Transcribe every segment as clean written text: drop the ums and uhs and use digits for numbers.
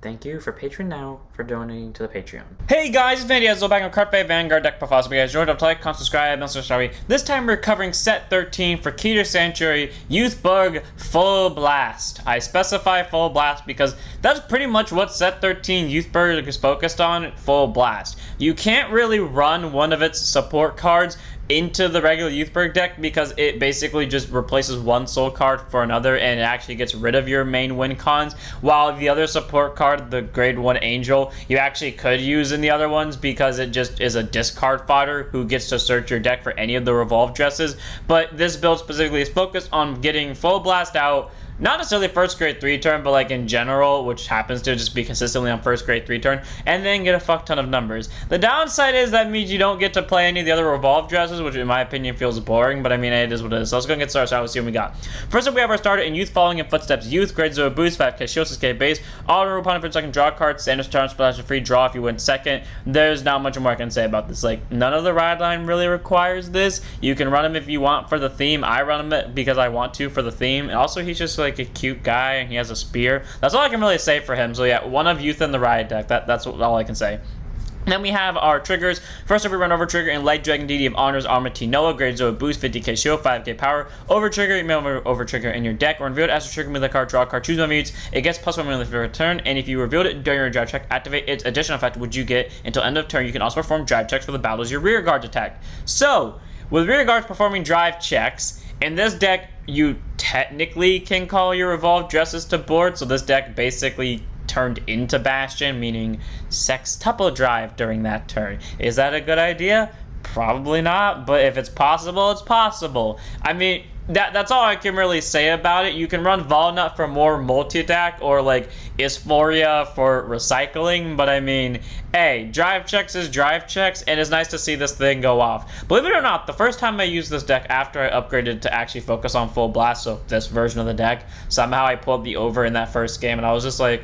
Thank you for Patreon now for donating to the Patreon. Hey guys, it's Vandy. So back on Carpe Vanguard deck profiles. So you guys joined up to like, comment, subscribe, and also sorry. This time we're covering set 13 for Keter Sanctuary Youthberk Full Blast. I specify Full Blast because that's pretty much what set 13 Youthberk is focused on, Full Blast. You can't really run one of its support cards into the regular Youthberk deck because it basically just replaces one soul card for another and it actually gets rid of your main win cons, while the other support card, the grade 1 Angel, you actually could use in the other ones because it just is a discard fodder who gets to search your deck for any of the Revolve dresses. But this build specifically is focused on getting Full Blast out, not necessarily first grade 3 turn, but like in general, which happens to just be consistently on first grade 3 turn, and then get a fuck ton of numbers. The downside is that means you don't get to play any of the other Revolve dresses, which in my opinion feels boring, but I mean, it is what it is. So let's go and get started. So let's see what we got. First up, we have our starter in Youth Following in Footsteps. Youth, grade 0 boost, 5k shield, 6k base. All your opponent for second draw card, standard turn, splash a free draw if you win second. There's not much more I can say about this. Like, none of the ride line really requires this. You can run him if you want for the theme. I run him because I want to for the theme. And also, he's just like a cute guy and he has a spear. That's all I can really say for him. So yeah, one of Youth in the ride deck. That's all I can say. Then we have our triggers. First up, we run Over Trigger in Light Dragon Deity of Honors Armor Noah, grade 0 boost, 50k shield, 5k power. Over Trigger, you may have Over Trigger in your deck. Or revealed as a trigger with a card, draw a card, choose one of its. It gets plus 1 million for return, and if you revealed it during your drive check, activate its additional effect, which you get until end of turn. You can also perform drive checks for the battle as your rear guard attack. So, with rear guards performing drive checks, in this deck, you technically can call your Revolve dresses to board, so this deck basically turned into Bastion, meaning sextuple drive during that turn. Is that a good idea? Probably not, but if it's possible, it's possible. I mean, that's all I can really say about it. You can run Walnut for more multi-attack or like Isphoria for recycling, but I mean, hey, drive checks is drive checks, and it's nice to see this thing go off. Believe it or not, the first time I used this deck after I upgraded to actually focus on Full Blast, so this version of the deck, somehow I pulled the over in that first game, and I was just like,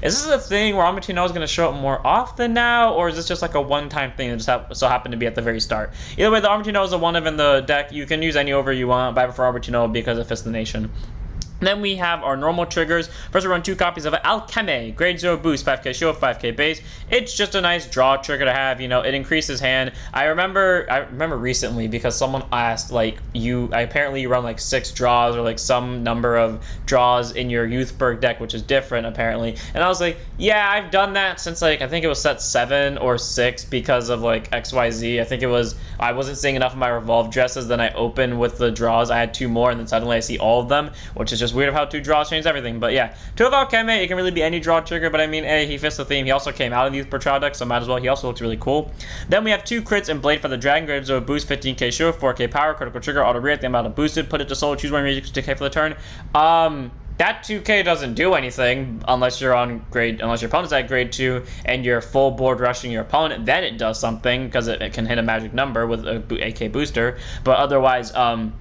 is this a thing where Armatino is going to show up more often now, or is this just like a one-time thing that just so happened to be at the very start? Either way, the Armatino is a one of in the deck. You can use any over you want, but I prefer Armatino because it fits the nation. Then we have our normal triggers. First, we run 2 copies of Alchemy, grade 0 boost, 5k shield, 5k base. It's just a nice draw trigger to have. You know, it increases hand. I remember recently because someone asked, like, apparently you run like 6 draws or like some number of draws in your Youthberk deck, which is different apparently. And I was like, yeah, I've done that since like, I think it was set 7 or 6 because of like XYZ. I think it was, I wasn't seeing enough of my Revolve dresses. Then I opened with the draws. I had 2 more and then suddenly I see all of them, which is just weird of how 2 draws change everything. But yeah, 2 of Alchemy, it can really be any draw trigger, but I mean, hey, he fits the theme. He also came out in the Youthberk trial deck, so might as well. He also looks really cool. Then we have 2 crits and Blade for the Dragon, grade 0 boost, 15k shield, 4k power, critical trigger, auto rear, the amount of boosted, put it to solo, choose one music, 2k for the turn. That 2k doesn't do anything unless your opponent's at grade 2 and you're full board rushing your opponent. Then it does something because it can hit a magic number with a AK booster. But otherwise,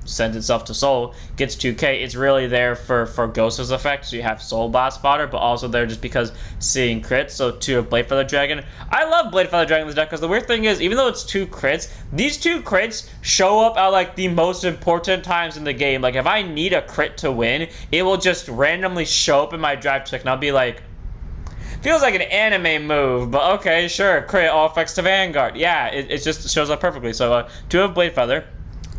sends itself to soul, gets 2k. It's really there for Ghost's effect. So you have soul blast fodder, but also there just because seeing crits. So 2 of Blade for the Dragon. I love Blade for the Dragon in this deck because the weird thing is, even though it's 2 crits, these 2 crits show up at like the most important times in the game. Like if I need a crit to win, it will just randomly show up in my drive check and I'll be like, feels like an anime move, but okay, sure, crit all effects to Vanguard. Yeah, it just shows up perfectly. So 2 of Blade Feather.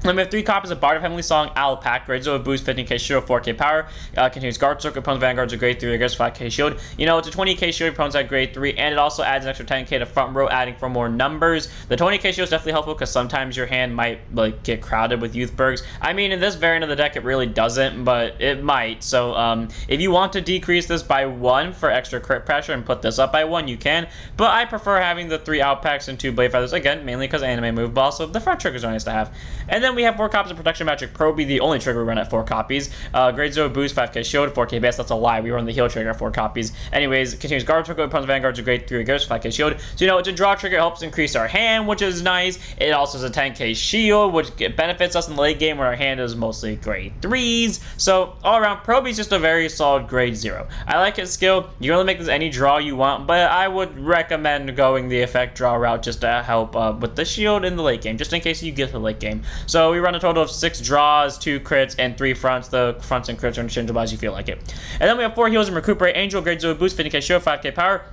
Then we have 3 copies of Bard of Heavenly Song, Alpac, grade 0 boost, 15k shield, 4k power, continues guard circle, opponent's vanguards are grade 3, against 5k shield. You know, it's a 20k shield, opponent's at grade 3, and it also adds an extra 10k to front row, adding for more numbers. The 20k shield is definitely helpful because sometimes your hand might like get crowded with Youthberks. I mean, in this variant of the deck, it really doesn't, but it might. So if you want to decrease this by 1 for extra crit pressure and put this up by 1, you can. But I prefer having the 3 Alpacs and 2 Blade Feathers, again, mainly because anime move, but also the front triggers are nice to have. And then we have 4 copies of Protection Magic Proby, the only trigger we run at 4 copies. Grade 0 boost, 5k shield, 4k base. That's a lie. We run the heal trigger at 4 copies. Anyways, continues guard circle, opponent's vanguards are grade 3 against 5k shield. So, you know, it's a draw trigger. It helps increase our hand, which is nice. It also has a 10k shield, which benefits us in the late game where our hand is mostly grade 3s. So, all around, Proby's just a very solid grade 0. I like his skill. You can really make this any draw you want, but I would recommend going the effect draw route just to help with the shield in the late game, just in case you get to the late game. So, So we run a total of 6 draws, 2 crits, and 3 fronts. The fronts and crits are interchangeable as you feel like it. And then we have 4 heals and Recuperate, Angel, Great Zoe Boost, 50k shield, 5k power.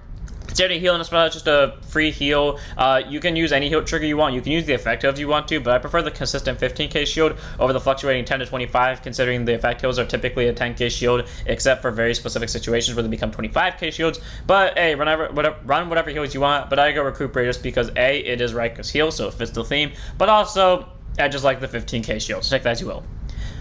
Standard heal, and it's just a free heal. You can use any heal trigger you want. You can use the effective if you want to, but I prefer the consistent 15k shield over the fluctuating 10 to 25, considering the effect heals are typically a 10k shield, except for very specific situations where they become 25k shields. But hey, run whatever heals you want, but I go Recuperate just because A, it is Rika's heal, so it fits the theme, but also I just like the 15k shield, so take that as you will.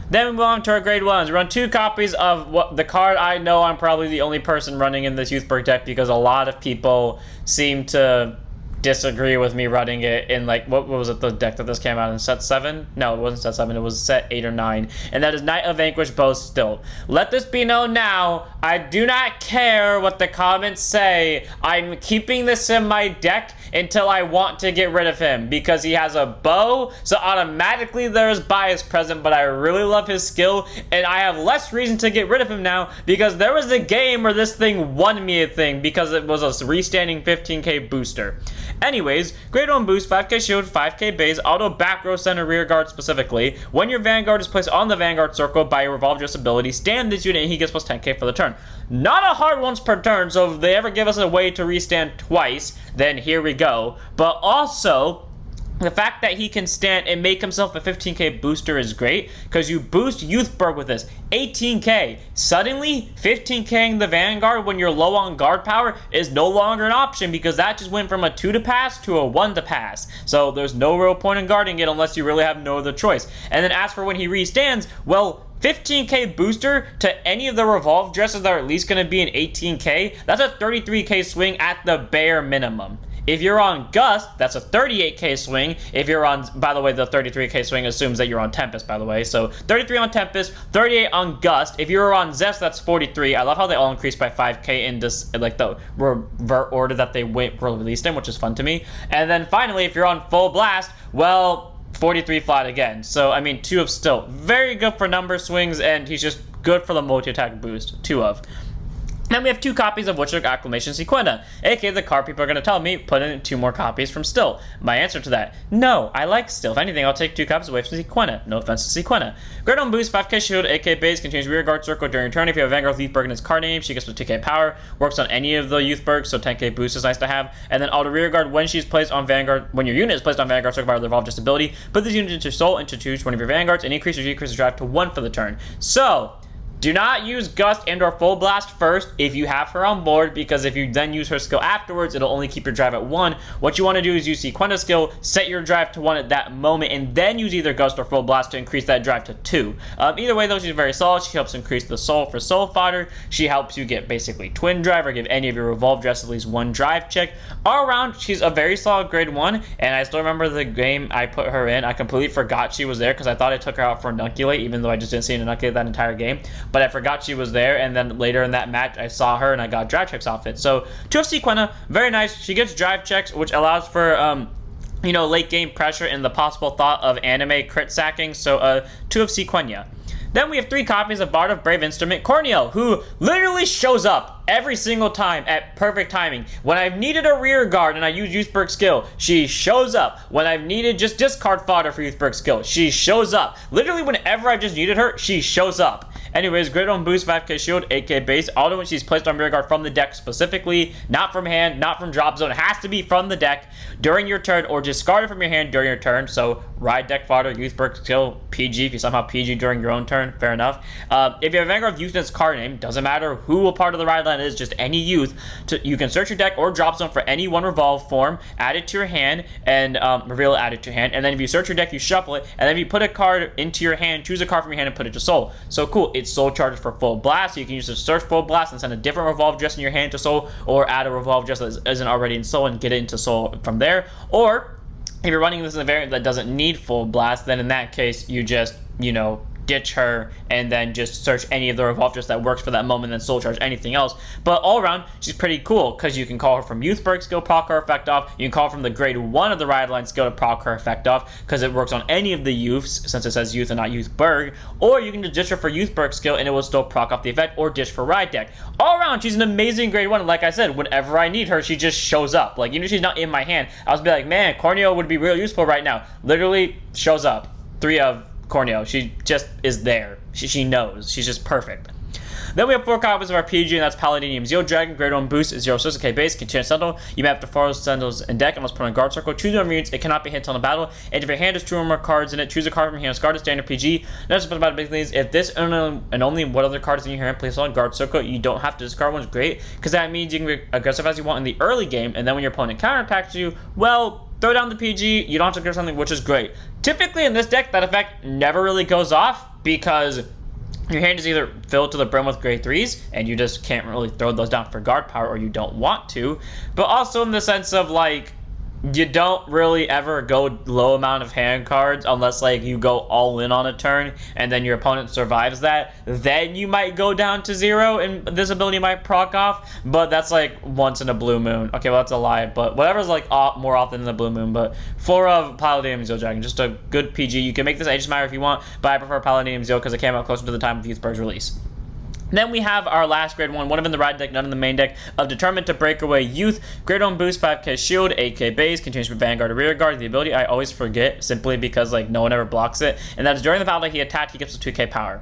Then we move on to our grade 1s. We run 2 copies of the card I know I'm probably the only person running in this Youthberk deck because a lot of people seem to disagree with me running it in, like, what was it, the deck that this came out in, set 7? No, it wasn't set 7, it was set 8 or 9, and that is Knight of Vanquished Bow Still. Let this be known now, I do not care what the comments say. I'm keeping this in my deck until I want to get rid of him, because he has a bow, so automatically there is bias present, but I really love his skill, and I have less reason to get rid of him now, because there was a game where this thing won me a thing, because it was a restanding 15k booster. Anyways, grade 1 boost, 5k shield, 5k base, auto back row center rear guard specifically. When your Vanguard is placed on the Vanguard circle by your Revolve Just ability, stand this unit and he gets plus 10k for the turn. Not a hard once per turn, so if they ever give us a way to restand twice, then here we go. But also, the fact that he can stand and make himself a 15k booster is great, because you boost Youthberk with this. 18k. Suddenly, 15k'ing the Vanguard when you're low on guard power is no longer an option, because that just went from a 2 to pass to a 1 to pass. So there's no real point in guarding it unless you really have no other choice. And then as for when he restands, well, 15k booster to any of the Revolve dresses that are at least going to be an 18k, that's a 33k swing at the bare minimum. If you're on Gust, that's a 38k swing. If you're on, by the way, the 33k swing assumes that you're on Tempest, by the way. So 33 on Tempest, 38 on Gust. If you're on Zest, that's 43. I love how they all increased by 5k in this, like, the revert order that they were released in, which is fun to me. And then finally, if you're on Full Blast, well, 43 flat again. So, I mean, 2 of Still. Very good for number swings, and he's just good for the multi-attack boost. 2 of. Then we have 2 copies of Witchlook Acclamation Sequena, aka the card people are going to tell me, put in 2 more copies from Still. My answer to that, no, I like Still. If anything, I'll take 2 copies away from Sequena. No offense to Sequena. Grade 1 boost, 5k shield, 8k base, continues rear guard circle during your turn. If you have Vanguard Youthberk in its card name, she gets with 2k power, works on any of the Youthberks, so 10k boost is nice to have. And then auto rear guard when she's placed on Vanguard, when your unit is placed on Vanguard circle by the Revolve Just ability, put this unit into soul and choose one of your Vanguards and increase or decrease the drive to 1 for the turn. So, do not use Gust and or Full Blast first if you have her on board, because if you then use her skill afterwards, it'll only keep your drive at 1. What you want to do is use Sequena's skill, set your drive to 1 at that moment, and then use either Gust or Full Blast to increase that drive to 2. Either way, though, she's very solid. She helps increase the soul for soul fodder. She helps you get basically twin drive or give any of your Revolve dress at least 1 drive check. All around, she's a very solid grade 1, and I still remember the game I put her in. I completely forgot she was there because I thought I took her out for Inoculate, even though I just didn't see an Inoculate that entire game. But I forgot she was there, and then later in that match I saw her and I got drive checks off it. So 2 of Sequena, very nice. She gets drive checks, which allows for you know, late game pressure and the possible thought of anime crit sacking. So 2 of Sequena. Then we have 3 copies of Bard of Brave Instrument Corneo, who literally shows up every single time at perfect timing. When I've needed a rear guard and I use Youthberk skill, she shows up. When I've needed just discard fodder for Youthberk skill, she shows up. Literally whenever I've just needed her, she shows up. Anyways, grade 1 boost, 5k shield, 8k base. Auto when she's placed on rear guard from the deck specifically, not from hand, not from drop zone. It has to be from the deck during your turn or discarded from your hand during your turn. So ride deck fodder, Youthberk skill, PG. If you somehow PG during your own turn, fair enough. If you have Vanguard Youth in its card name, doesn't matter who a part of the ride line is, just any youth. You can search your deck or drop zone for any one Revolve form, add it to your hand, and reveal it, add it to your hand. And then if you search your deck, you shuffle it, and then if you put a card into your hand, choose a card from your hand and put it to soul. So cool, it's soul charges for Full Blast, so you can use the search Full Blast and send a different Revolve dress in your hand to soul, or add a Revolve dress that isn't already in soul and get it into soul from there. Or if you're running this in a variant that doesn't need Full Blast, then in that case you just, you know, ditch her and then just search any of the Revolve dress that works for that moment and then soul charge anything else. But all around, she's pretty cool because you can call her from Youthberk skill, proc her effect off. You can call her from the grade 1 of the ride line skill to proc her effect off because it works on any of the youths since it says youth and not Youthberk. Or you can just ditch her for Youthberk skill and it will still proc off the effect, or ditch for ride deck. All around, she's an amazing grade 1. And like I said, whenever I need her, she just shows up. Like, even if she's not in my hand, I was be like, man, Corneo would be real useful right now. Literally shows up. 3 of Corneo. She just is there. She knows. She's just perfect. Then we have 4 copies of our PG, and that's Paladinium Zeal Dragon, Grade 1 boost, 0 6k base, continue Sentinel. You may have to 4 Sentinels in deck and must put on guard circle. Choose one units, it cannot be hit on the battle. And if your hand has 2 or more cards in it, choose a card from your hand, discard a standard PG. Notice about basically is if this and only what other cards in your hand place on guard circle, you don't have to discard one, is great, because that means you can be aggressive as you want in the early game, and then when your opponent counterattacks you, well, throw down the PG, you don't have to do something, which is great. Typically in this deck, that effect never really goes off because your hand is either filled to the brim with grade 3s, and you just can't really throw those down for guard power, or you don't want to, but also in the sense of, like, you don't really ever go low amount of hand cards unless, like, you go all in on a turn, and then your opponent survives that. Then you might go down to 0, and this ability might proc off, but that's, like, once in a blue moon. Okay, well, that's a lie, but whatever's, like, more often in the blue moon. But 4 of Paladinium Zeal Dragon, just a good PG. You can make this Aegis Matter if you want, but I prefer Paladinium Zeal because it came out closer to the time of Youthberk's release. Then we have our last grade 1, one of in the ride deck, none in the main deck, of Determined to Breakaway Youth. Grade 1 boost, 5k shield, 8k base, continues with Vanguard or Rear Guard. The ability I always forget simply because, like, no one ever blocks it, and that is during the battle he attacked, he gets a 2k power.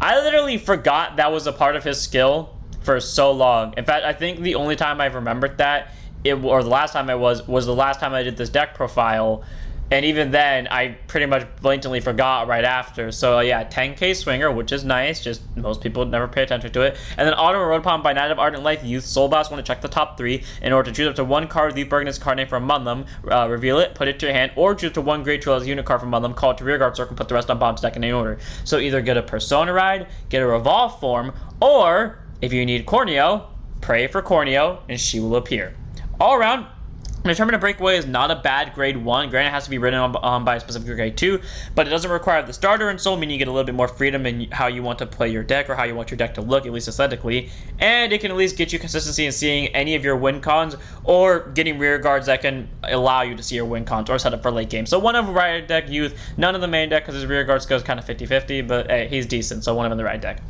I literally forgot that was a part of his skill for so long. In fact, I think the only time I've remembered that, or the last time was the last time I did this deck profile. And even then, I pretty much blatantly forgot right after. So yeah, 10k Swinger, which is nice. Just most people never pay attention to it. And then Autumn Road Palm by Night of Ardent Life Youth. Soul Blast, want to check the top 3 in order to choose up to 1 card with Youthberk and its card name from among them. Reveal it, put it to your hand, or choose up to 1 Grade 2 as a unit card from among them. Call it to Rear Guard Circle, put the rest on bottom deck in any order. So either get a Persona Ride, get a Revolve form, or if you need Corneo, pray for Corneo and she will appear. All around, Determined to Breakaway is not a bad grade 1. Granted, it has to be written on by a specific grade 2, but it doesn't require the starter and soul, meaning you get a little bit more freedom in how you want to play your deck or how you want your deck to look, at least aesthetically. And it can at least get you consistency in seeing any of your win cons or getting rear guards that can allow you to see your win cons or set up for late game. So one of the right deck Youth, none of the main deck because his rear guards goes kind of 50-50, but hey, he's decent, so one of them in the right deck.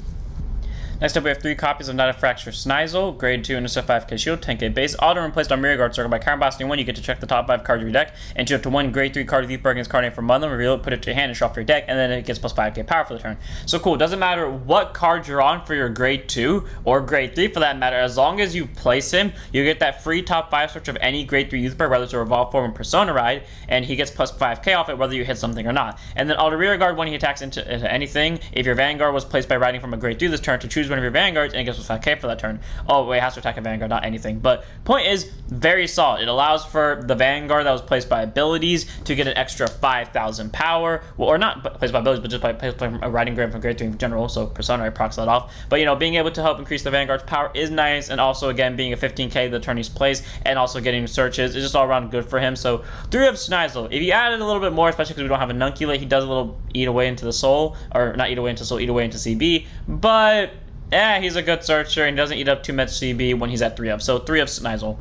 Next up, we have 3 copies of Night of Fracture Snizel, grade 2 and a 5k shield, 10k base. Auto when placed on Rear Guard Circle by counterblasting 1, you get to check the top 5 cards of your deck, and choose up to 1 grade 3 card of Youthberk and its card name from among them, reveal it, put it to your hand, and shuffle your deck, and then it gets plus 5k power for the turn. So cool, doesn't matter what card you're on for your grade 2, or grade 3 for that matter, as long as you place him, you get that free top 5 search of any grade 3 Youthberk, whether it's a Revolve form or Persona Ride, and he gets plus 5k off it whether you hit something or not. And then Auto Rear Guard, when he attacks into anything, if your Vanguard was placed by riding from a grade 3 this turn, to choose one of your Vanguards, and gives us 5k for that turn. Oh, wait, it has to attack a Vanguard, not anything. But point is, very solid. It allows for the Vanguard that was placed by abilities to get an extra 5,000 power. Well, or not placed by abilities, but just by placed by a riding grade from grade 3 in general, so Persona, I procs that off. But, you know, being able to help increase the Vanguard's power is nice, and also, again, being a 15k the turn he's placed, and also getting searches is just all around good for him. So, 3 of Snizel. If you added a little bit more, especially because we don't have a Nunculate, he does a little eat away into the soul, or not eat away into soul, eat away into CB, but yeah, he's a good searcher and doesn't eat up too much CB when he's at 3 of. So 3 of Snizel.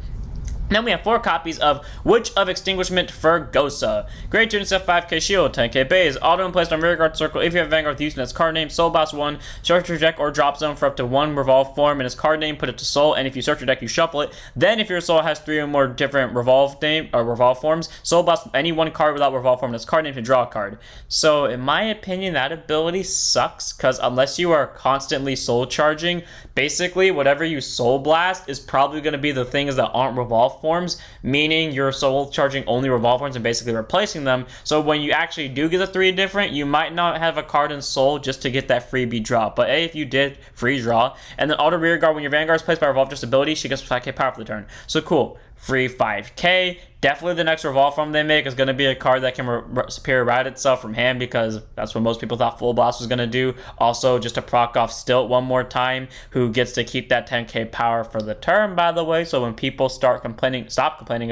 Then we have 4 copies of Witch of Extinguishment Fergosa. Grade 2 and 5k shield, 10k base. Auto when placed on Rear Guard Circle. If you have Vanguard with use in its card name, Soul Boss 1, search your deck or drop zone for up to 1 Revolve form in its card name, put it to Soul, and if you search your deck, you shuffle it. Then if your Soul has 3 or more different Revolve name or Revolve forms, Soul Boss any 1 card without Revolve form in its card name to draw a card. So in my opinion, that ability sucks, because unless you are constantly soul charging, basically whatever you Soul Blast is probably going to be the things that aren't Revolve forms, meaning you're soul charging only Revolve forms and basically replacing them. So when you actually do get the 3 different, you might not have a card in soul just to get that freebie draw. But hey, if you did, free draw. And then Auto Rear Guard, when your Vanguard is placed by Revolve just ability, she gets 5k power for the turn. So cool. Free 5k. Definitely the next Revolve form they make is going to be a card that can superior ride itself from hand, because that's what most people thought Full Blast was going to do. Also, just to proc off Stilt one more time, who gets to keep that 10k power for the turn, by the way. So when people stop complaining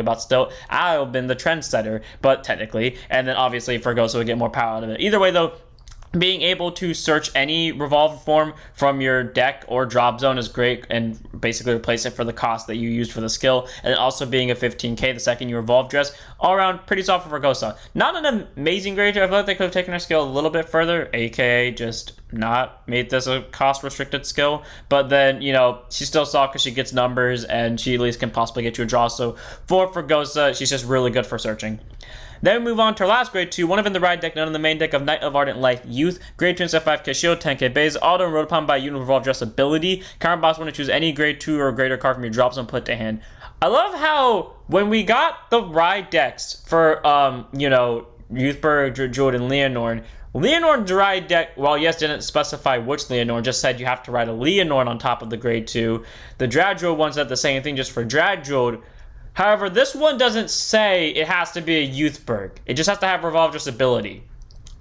about Stilt, I've been the trendsetter, but technically. And then obviously Fergosa would get more power out of it. Either way though, being able to search any Revolve form from your deck or drop zone is great, and basically replace it for the cost that you used for the skill. And then also being a 15k the second you Revolve dress, all around pretty soft for Fergosa. Not an amazing grade. I feel like they could have taken her skill a little bit further, aka just not made this a cost restricted skill. But then, you know, she's still soft because she gets numbers and she at least can possibly get you a draw. So for Fergosa, she's just really good for searching. Then we move on to our last grade 2, one of in the ride deck, none in the main deck of Knight of Ardent Life Youth. Grade 2 and 5k shield, 10k base, auto and rode upon by unit Revolve dress ability. Counter boss want to choose any grade 2 or greater card from your drops and put to hand. I love how when we got the ride decks for, Youthberk, Jewel, and Leonorn's ride deck, well, yes, didn't specify which Leonorn, just said you have to ride a Leonorn on top of the grade 2. The Dradjewel one said the same thing just for Dradjewel. However, this one doesn't say it has to be a Youthberk. It just has to have Revolve just ability.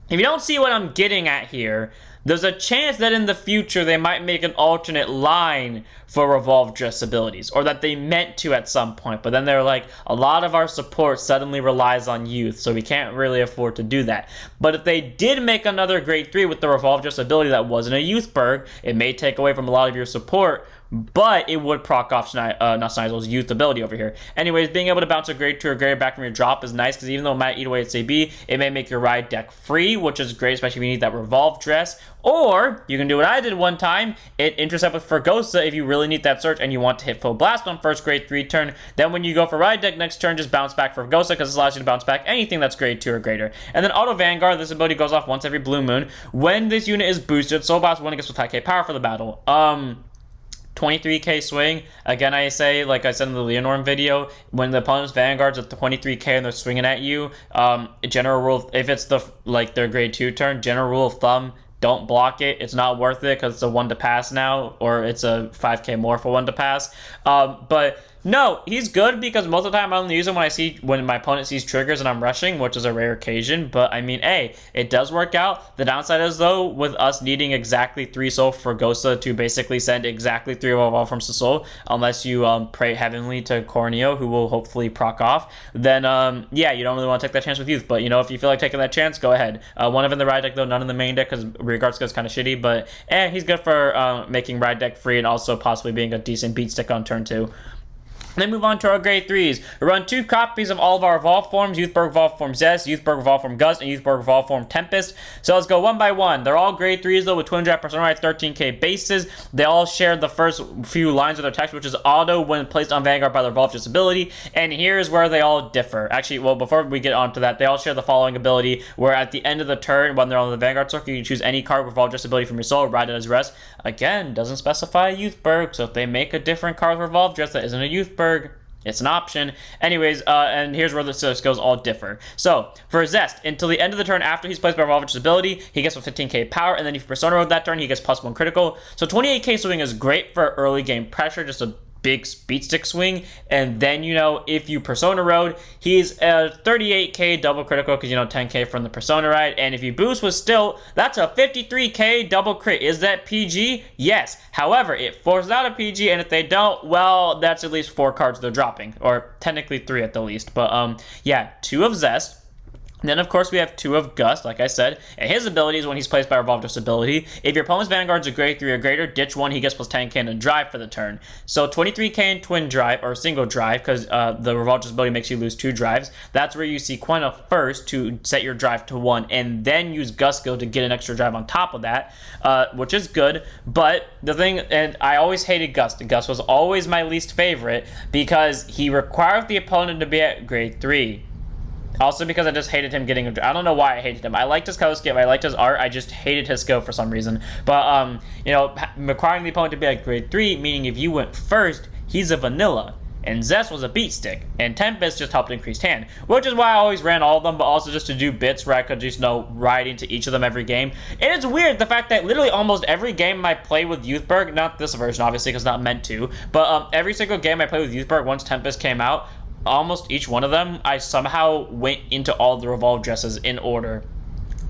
If you don't see what I'm getting at here, there's a chance that in the future they might make an alternate line for Revolve dress abilities, or that they meant to at some point, but then they're like, a lot of our support suddenly relies on youth, so we can't really afford to do that. But if they did make another grade 3 with the Revolve dress ability that wasn't a Youthberk, it may take away from a lot of your support, but it would proc off Snizel's youth ability over here. Anyways, being able to bounce a grade 2 or greater back from your drop is nice, because even though it might eat away at CB, it may make your ride deck free, which is great, especially if you need that Revolve dress. Or you can do what I did one time, it intercept with Fergosa if you really need that search and you want to hit full blast on first grade 3 turn. Then when you go for ride deck next turn, just bounce back Fergosa, because this allows you to bounce back anything that's grade 2 or greater. And then Auto Vanguard, this ability goes off once every blue moon. When this unit is boosted, Soul Blast 1 gets with 5k power for the battle. 23k swing. Again, I say, like I said in the Leonorn video, when the opponent's Vanguard's at 23k and they're swinging at you, general rule, if it's their grade 2 turn, general rule of thumb, don't block it. It's not worth it because it's a 1 to pass now, or it's a 5k more for 1 to pass. But no, he's good because most of the time I only use him when my opponent sees triggers and I'm rushing, which is a rare occasion. But I mean, hey, it does work out. The downside is though, with us needing exactly 3 soul for Gosa to basically send exactly 3 Revolve from Soul, unless you pray heavenly to Corneo, who will hopefully proc off, then yeah, you don't really want to take that chance with youth. But if you feel like taking that chance, go ahead. One of in the ride deck though, none in the main deck because Regards is kind of shitty. But he's good for making ride deck free and also possibly being a decent beat stick on turn 2. Then move on to our grade 3s. We run 2 copies of all of our Revolve forms, Youthberk Revolve form Zest, Youthberk Revolve form Gust, and Youthberk Revolve form Tempest. So let's go one by one. They're all grade 3s though, with twin draft personalized 13k bases. They all share the first few lines of their text, which is auto when placed on Vanguard by the Revolve ability. And here's where they all differ. Actually, well, before we get on to that, they all share the following ability, where at the end of the turn, when they're on the Vanguard circle, you can choose any card with Revolve ability from your soul, ride it as rest. Again, doesn't specify a Youthberk, so if they make a different card with Revolve that isn't a Youthberk, it's an option. Anyways, and here's where the skills all differ. So, for Zest, until the end of the turn after he's placed by Revolver's ability, he gets with 15k power, and then if you Persona Road that turn, he gets +1 critical. So 28k swing is great for early game pressure, just a big speed stick swing. And then, if you Persona Road, he's a 38k double critical, because, 10k from the Persona ride. And if you boost with Stilt, that's a 53k double crit. Is that PG? Yes. However, it forces out a PG, and if they don't, well, that's at least 4 cards they're dropping, or technically 3 at the least. But yeah, 2 of Zest. Then, of course, we have 2 of Gust, like I said, and his ability is when he's placed by Revolve ability. If your opponent's Vanguard's a grade 3 or greater, ditch 1, he gets +10k and drive for the turn. So 23k in twin drive, or single drive, because the Revolve ability makes you lose 2 drives. That's where you sequence first to set your drive to 1, and then use Gust skill to get an extra drive on top of that, which is good. But the thing, and I always hated Gust. Gust was always my least favorite, because he required the opponent to be at grade 3. Also because I just hated him getting I don't know why I hated him. I liked his color scheme, I liked his art, I just hated his skill for some reason. But, requiring the opponent to be at grade 3, meaning if you went first, he's a vanilla. And Zest was a beat stick, and Tempest just helped increase hand, which is why I always ran all of them, but also just to do bits where I could just ride into each of them every game. And it's weird, the fact that literally almost every game I play with Youthberk, not this version obviously because not meant to, but every single game I played with Youthberk once Tempest came out, almost each one of them, I somehow went into all the Revolve dresses in order.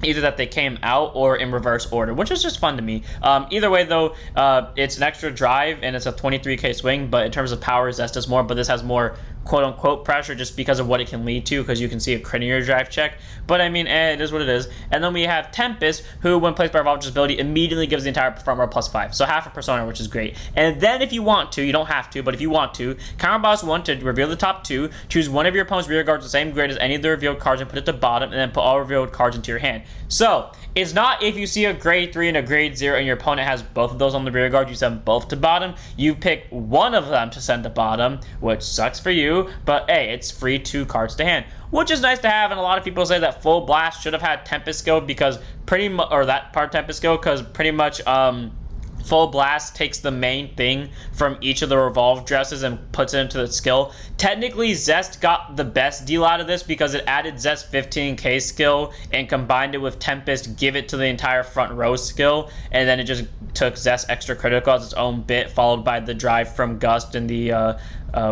Either that they came out or in reverse order, which is just fun to me. Either way, though, it's an extra drive and it's a 23k swing, but in terms of power, Zest does more, but this has more quote-unquote pressure just because of what it can lead to, because you can see a crit in your drive check. But I mean, it is what it is. And then we have Tempest, who when placed by Revolver's ability immediately gives the entire performer +5, so half a Persona, which is great. And then if you want to, you don't have to, but if you want to, counter boss 1 to reveal the top 2, choose one of your opponent's rear guards the same grade as any of the revealed cards and put it to bottom, and then put all revealed cards into your hand. So it's not if you see a grade 3 and a grade 0 and your opponent has both of those on the rear guard, you send both to bottom. You pick one of them to send to bottom, which sucks for you, but hey, it's free 2 cards to hand, which is nice to have. And a lot of people say that Full Blast should have had Tempest skill because pretty much, or that part Tempest skill, because pretty much Full Blast takes the main thing from each of the Revolve dresses and puts it into the skill. Technically, Zest got the best deal out of this because it added Zest 15k skill and combined it with Tempest, give it to the entire front row skill, and then it just took Zest extra critical as its own bit, followed by the drive from Gust and the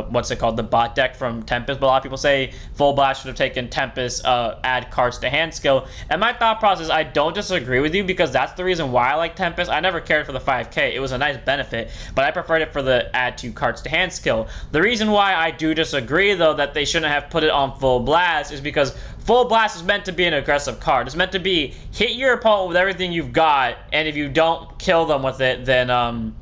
what's it called, the bot deck from Tempest. But a lot of people say Full Blast should have taken Tempest add cards to hand skill, and my thought process, I don't disagree with you because that's the reason why I like Tempest. I never cared for the 5k. It was a nice benefit, but I preferred it for the add 2 cards to hand skill. The reason why I do disagree though that they shouldn't have put it on Full Blast is because Full Blast is meant to be an aggressive card. It's meant to be hit your opponent with everything you've got, and if you don't kill them with it, then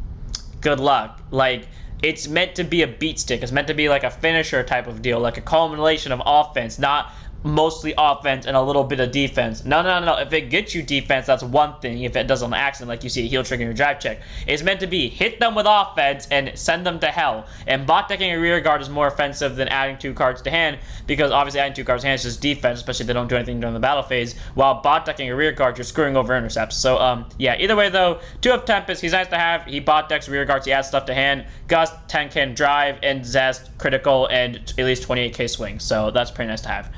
good luck. Like, it's meant to be a beat stick. It's meant to be like a finisher type of deal, like a culmination of offense, not mostly offense and a little bit of defense. No. If it gets you defense, that's one thing. If it does on accident, like you see a heal trigger in your drive check, it's meant to be hit them with offense and send them to hell. And bot decking a rear guard is more offensive than adding 2 cards to hand, because obviously adding 2 cards to hand is just defense, especially if they don't do anything during the battle phase. While bot decking a rear guard, you're screwing over intercepts. So yeah, either way though, 2 of Tempest, he's nice to have. He bot decks rear guards, he adds stuff to hand. Gust 10k drive, and Zest critical and at least 28k swing. So that's pretty nice to have.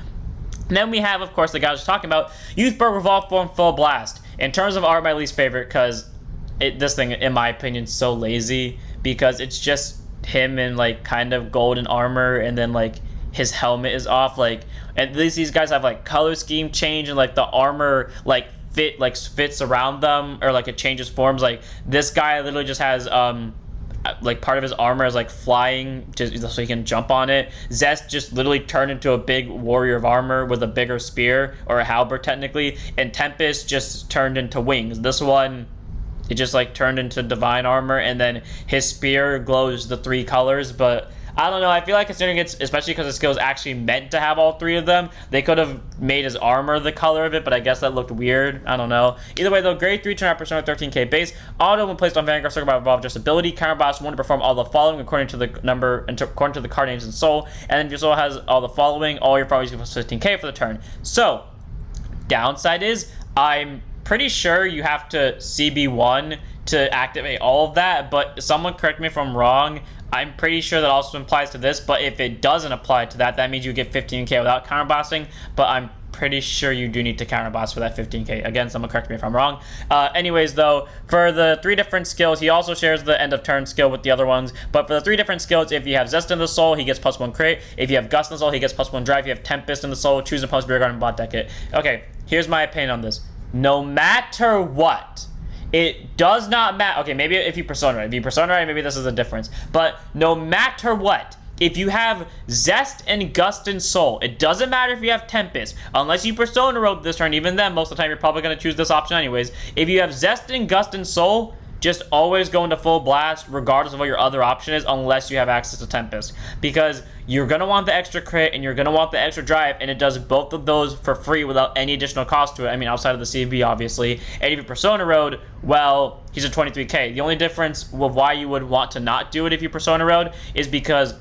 And then we have, of course, the guy I was talking about, Youthberk Revolve form Full Blast. In terms of art, my least favorite, because this thing, in my opinion, is so lazy, because it's just him in like kind of golden armor, and then like his helmet is off, like, and at least these guys have like color scheme change, and like the armor like fits around them, or like it changes forms. Like this guy literally just has like part of his armor is like flying just so he can jump on it. Zest just literally turned into a big warrior of armor with a bigger spear, or a halberd technically, and Tempest just turned into wings. This one, it just like turned into divine armor, and then his spear glows the 3 colors. But I don't know, I feel like considering it's, especially because the skill is actually meant to have all 3 of them, they could have made his armor the color of it, but I guess that looked weird. I don't know. Either way though, grade 3 turn out persona 13k base. Auto when placed on Vanguard circle by Revolve just ability. Counterblast 1 to perform all the following according to the number, according to the card names and soul. And then if your soul has all the following, all your probabilities plus 15k for the turn. So, downside is, I'm pretty sure you have to CB1 to activate all of that, but someone correct me if I'm wrong. I'm pretty sure that also applies to this, but if it doesn't apply to that, that means you get 15k without counterblasting, but I'm pretty sure you do need to counterblast for that 15k. Again, someone correct me if I'm wrong. Anyways, though, for the 3 different skills, he also shares the end of turn skill with the other ones, but for the 3 different skills, if you have Zest in the Soul, he gets +1 crit. If you have Gust in the Soul, he gets +1 drive. If you have Tempest in the Soul, choose and post rear guard and bot deck it. Okay, here's my opinion on this. No matter what, it does not matter. Okay, maybe if you persona right. If you persona right, maybe this is a difference. But no matter what, if you have Zest and Gust and Soul, it doesn't matter if you have Tempest, unless you persona rogue this turn. Even then, most of the time, you're probably going to choose this option anyways. If you have Zest and Gust and Soul, just always go into Full Blast, regardless of what your other option is, unless you have access to Tempest. Because you're going to want the extra crit, and you're going to want the extra drive, and it does both of those for free without any additional cost to it. I mean, outside of the CB, obviously. And if you Persona Road, well, he's a 23k. The only difference with why you would want to not do it if you Persona Road is because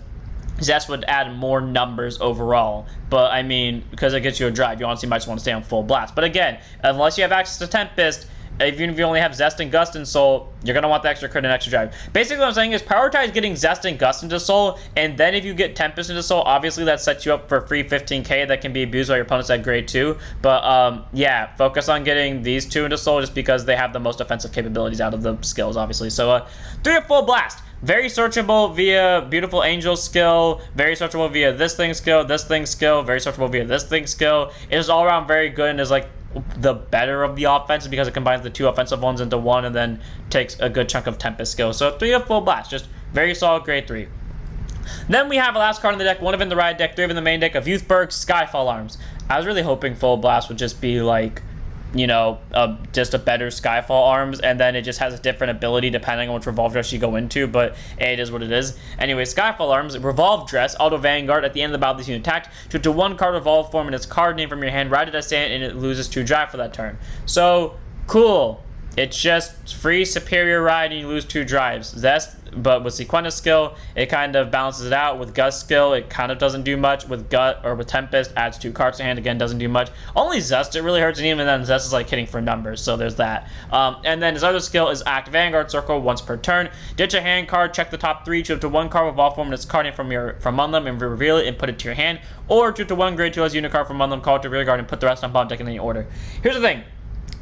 Zest would add more numbers overall. But, I mean, because it gets you a drive, you honestly might just want to stay on Full Blast. But again, unless you have access to Tempest, even if you only have Zest and Gust and Soul, you're going to want the extra crit and extra drive. Basically, what I'm saying is prioritize getting Zest and Gust into Soul, and then if you get Tempest into Soul, obviously that sets you up for free 15k that can be abused by your opponents at grade 2. But, yeah, focus on getting these 2 into Soul just because they have the most offensive capabilities out of the skills, obviously. So, 3 of Full Blast. Very searchable via Beautiful Angel skill, very searchable via this thing skill, very searchable via this thing skill. It is all around very good and is like the better of the offenses because it combines the 2 offensive ones into 1 and then takes a good chunk of Tempest skill. So 3 of Full Blast, just very solid grade 3. Then we have a last card in the deck, 1 of in the ride deck, 3 of in the main deck of Youthberk, Skyfall Arms. I was really hoping Full Blast would just be like you know, just a better Skyfall arms, and then it just has a different ability depending on which Revolve dress you go into, but it is what it is. Anyway, Skyfall arms, Revolve dress, auto Vanguard, at the end of the battle this unit attacked, to 1 card Revolve form and its card name from your hand, write it as stand, and it loses 2 drive for that turn. So, cool. It's just free superior ride and you lose 2 drives. Zest, but with Sequentis skill, it kind of balances it out. With Gust skill, it kind of doesn't do much. With Gut or with Tempest, adds 2 cards to hand, again, doesn't do much. Only Zest, it really hurts, and even then, Zest is like hitting for numbers, so there's that. And then his other skill is Act Vanguard Circle once per turn. Ditch a hand card, check the top 3, choose up to 1 card Revolve form and its card name from among them and reveal it and put it to your hand. Or choose to 1 grade 2 as unit card from among them, call it to rear guard and put the rest on bottom deck in any order. Here's the thing.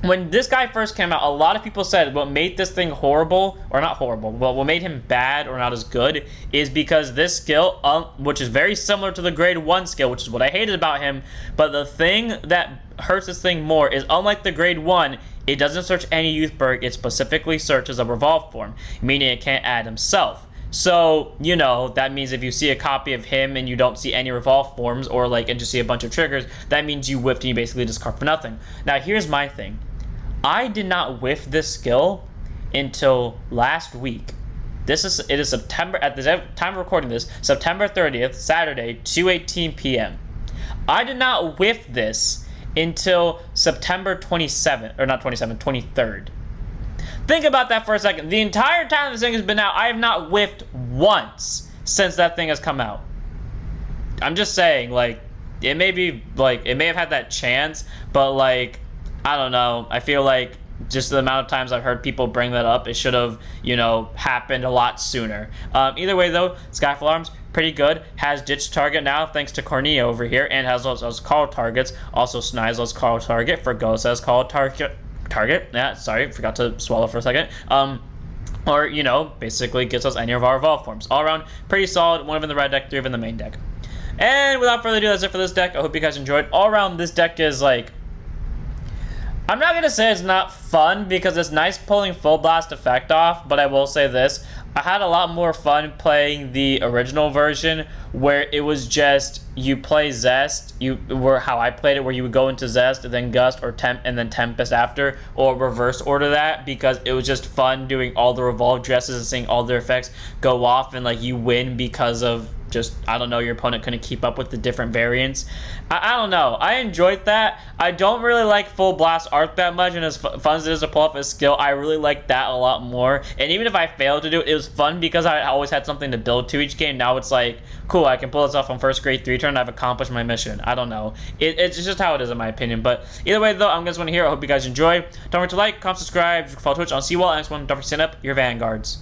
When this guy first came out, a lot of people said what made this thing horrible, or not horrible, but what made him bad or not as good is because this skill, which is very similar to the grade 1 skill, which is what I hated about him, but the thing that hurts this thing more is unlike the grade 1, it doesn't search any Youthberk, it specifically searches a Revolve form, meaning it can't add himself. So, you know, that means if you see a copy of him and you don't see any Revolve forms or like and just see a bunch of triggers, that means you whiffed and you basically discard for nothing. Now, here's my thing. I did not whiff this skill until last week. It is September, at the time of recording this, September 30th, Saturday, 2:18 p.m. I did not whiff this until September 27th, or not 27th, 23rd. Think about that for a second. The entire time this thing has been out, I have not whiffed once since that thing has come out. I'm just saying, like, it may have had that chance, but like, I don't know. I feel like just the amount of times I've heard people bring that up, it should have, you know, happened a lot sooner. Either way, though, Skyfall Arms, pretty good. Has Ditch Target now, thanks to Cornea over here, and has those call targets. Also, Snizel's call target for Ghost as call target. Yeah, sorry, forgot to swallow for a second. Or, you know, basically gets us any of our Revolve forms. All around, pretty solid. 1 of in the red deck, 3 of in the main deck. And without further ado, that's it for this deck. I hope you guys enjoyed. All around, this deck is like, I'm not going to say it's not fun because it's nice pulling Full Blast effect off, but I will say this. I had a lot more fun playing the original version where it was just you play Zest, how I played it, where you would go into Zest and then Gust or and then Tempest after, or reverse order that, because it was just fun doing all the Revolve dresses and seeing all their effects go off and like you win because of just, I don't know, your opponent couldn't keep up with the different variants. I don't know. I enjoyed that. I don't really like Full Blast art that much, and as fun as it is to pull off a skill, I really like that a lot more. And even if I failed to do it, it was fun because I always had something to build to each game. Now it's like, cool, I can pull this off on first grade 3 turn, I've accomplished my mission. I don't know. It's just how it is in my opinion. But either way, though, I'm going to want to hear. I hope you guys enjoy. Don't forget to like, comment, subscribe, follow Twitch. I'll see you all next one. Don't forget to sign up your Vanguards.